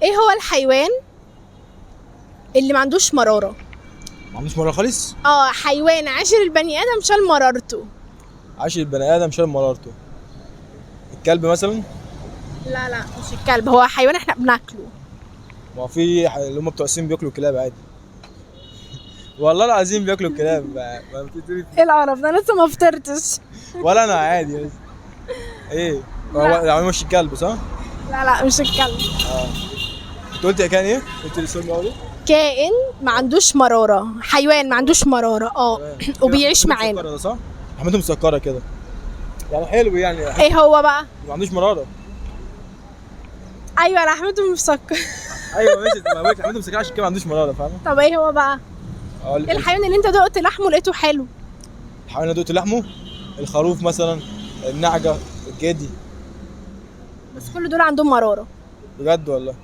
ايه هو الحيوان اللي ما عندوش مرارة؟ ما عندوش مرة خالص. حيوان عاشر البني ادم شال مرارته. عاش البني ادم شال مرارته. الكلب مثلا. لا مش الكلب، هو حيوان احنا بناكله. ما في اللي هم بتوع الصين بياكلوا الكلاب عادي. والله العظيم بياكلوا الكلاب. ما بتدري. ايه القرف ده، انا لسه ما فطرتش. ولا انا عادي بس. ايه هو يعني مش الكلب صح؟ لا مش الكلب. انت قلت كان ايه؟ قلت لي السؤال الاول. كائن ما عندوش مرارة، حيوان ما عندوش مرارة وبيعيش معانا. مسكرة ده صح؟ حمامته مسكرة كده. يعني حلو يعني. ايه هو بقى؟ ما عندوش مرارة. ايوه لحمته مسكر. ايوه ماشي، ما بقولك حمامته مسكرة عشان كده ما عندوش مرارة، فاهمة؟ طب ايه هو بقى؟ ايه الحيوان اللي انت دقت لحمه لقيته حلو؟ الحيوان اللي دقت لحمه الخروف مثلا، النعجة، الجدي. بس كل دول عندهم مرارة. بجد والله.